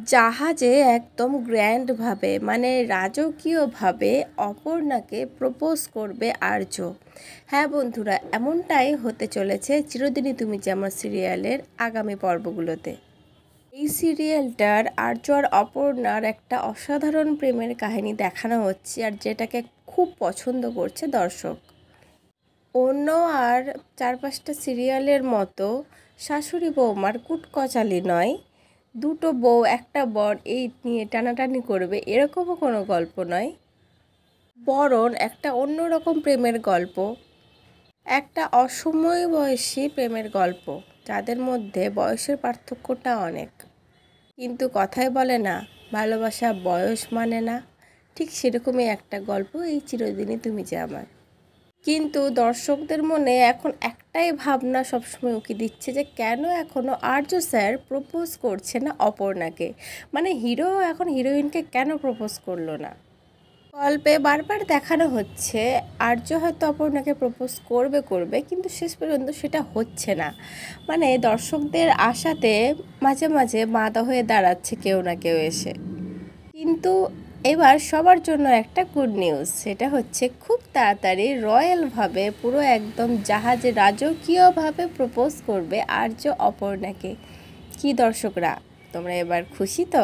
জাহাজে একদম গ্র্যান্ডভাবে মানে রাজকীয়ভাবে অপর্ণাকে প্রপোজ করবে আর্য। হ্যাঁ বন্ধুরা, এমনটাই হতে চলেছে চিরদিনই তুমি যে আমার সিরিয়ালের আগামী পর্বগুলোতে। এই সিরিয়ালটার আর্য আর অপর্ণার একটা অসাধারণ প্রেমের কাহিনী দেখানো হচ্ছে, আর যেটাকে খুব পছন্দ করছে দর্শক। অন্য আর 4-5টা সিরিয়ালের মতো শাশুড়ি বৌমার কুটকচালি নয়, দুটো বউ একটা বর এই নিয়ে টানাটানি করবে এরকমও কোনো গল্প নয়, বরং একটা অন্যরকম প্রেমের গল্প, একটা অসময় বয়সী প্রেমের গল্প, যাদের মধ্যে বয়সের পার্থক্যটা অনেক। কিন্তু কথাই বলে না, ভালোবাসা বয়স মানে না, ঠিক সেরকমই একটা গল্প এই চিরদিনই তুমি যে আমার। কিন্তু দর্শকদের মনে এখন একটাই ভাবনা সবসময় উকি দিচ্ছে যে কেন এখনও আর্য স্যার প্রপোজ করছে না অপর্ণাকে, মানে হিরো এখন হিরোইনকে কেন প্রপোজ করলো না। গল্পে বারবার দেখানো হচ্ছে আর্য হয়তো অপর্ণাকে প্রপোজ করবে কিন্তু শেষ পর্যন্ত সেটা হচ্ছে না, মানে দর্শকদের আশাতে মাঝে মাঝে বাধা হয়ে দাঁড়াচ্ছে কেউ না কেউ এসে। কিন্তু এবার সবার জন্য একটা গুড নিউজ, সেটা হচ্ছে খুব তাড়াতাড়ি রয়্যালভাবে পুরো একদম জাহাজে রাজকীয়ভাবে প্রপোজ করবে আর্য অপর্ণাকে। কি দর্শকরা, তোমরা এবার খুশি তো?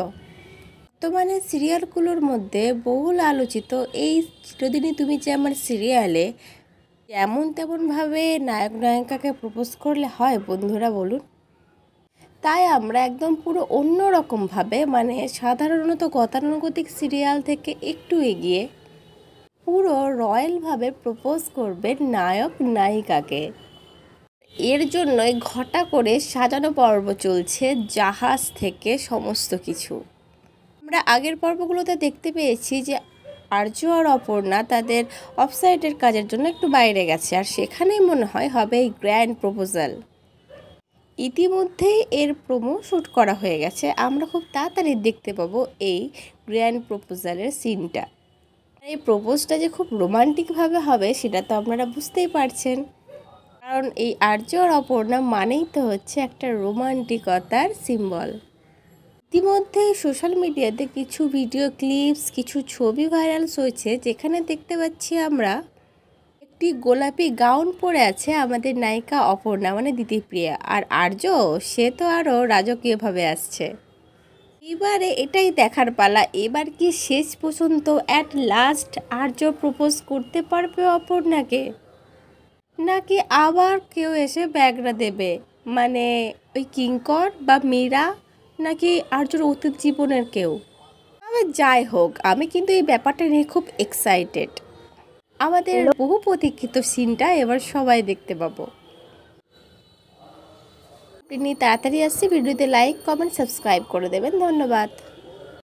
বর্তমানে সিরিয়ালগুলোর মধ্যে বহুল আলোচিত এই চিরদিনই তুমি যে আমার সিরিয়ালে যেমন তেমনভাবে নায়ক নায়িকাকে প্রপোজ করলে হয় বন্ধুরা বলুন? তাই আমরা একদম পুরো অন্য রকমভাবে, মানে সাধারণত গতানুগতিক সিরিয়াল থেকে একটু এগিয়ে পুরো রয়্যালভাবে প্রপোজ করবে নায়ক নায়িকাকে। এর জন্যই ঘটা করে সাজানো পর্ব চলছে জাহাজ থেকে সমস্ত কিছু। আমরা আগের পর্বগুলোতে দেখতে পেয়েছি যে আর্য আর অপর্ণা তাদের অফসাইডের কাজের জন্য একটু বাইরে গেছে, আর সেখানেই মনে হয় হবে এই গ্র্যান্ড প্রপোজাল। ইতিমধ্যেই এর প্রোমো শ্যুট করা হয়ে গেছে, আমরা খুব তাড়াতাড়ি দেখতে পাবো এই গ্র্যান্ড প্রপোজালের সিনটা। এই প্রপোজটা যে খুব রোমান্টিকভাবে হবে সেটা তো আপনারা বুঝতেই পারছেন, কারণ এই আর্য আর অপর্ণা মানেই তো হচ্ছে একটা রোমান্টিকতার সিম্বল। ইতিমধ্যে সোশ্যাল মিডিয়াতে কিছু ভিডিও ক্লিপস, কিছু ছবি ভাইরাল হয়েছে, যেখানে দেখতে পাচ্ছি আমরা একটি গোলাপি গাউন পরে আছে আমাদের নায়িকা অপর্ণা মানে দিতিপ্রিয়া, আর আর্য সে তো আরও রাজকীয়ভাবে আসছে। এবারে এটাই দেখার পালা, এবার কি শেষ পর্যন্ত অ্যাট লাস্ট আর্য প্রপোজ করতে পারবে অপর্ণাকে, নাকি আবার কেউ এসে ব্যাগরা দেবে, মানে ওই কিঙ্কর বা মীরা, নাকি আর্যর অতীত জীবনের কেউ। তবে যাই হোক, আমি কিন্তু এই ব্যাপারটা নিয়ে খুব এক্সাইটেড। আমাদের বহু প্রতীক্ষিত সিনটা এবার সবাই দেখতে পাবো। আপনি তাড়াতাড়ি আসছি, ভিডিওতে লাইক কমেন্ট সাবস্ক্রাইব করে দেবেন, ধন্যবাদ।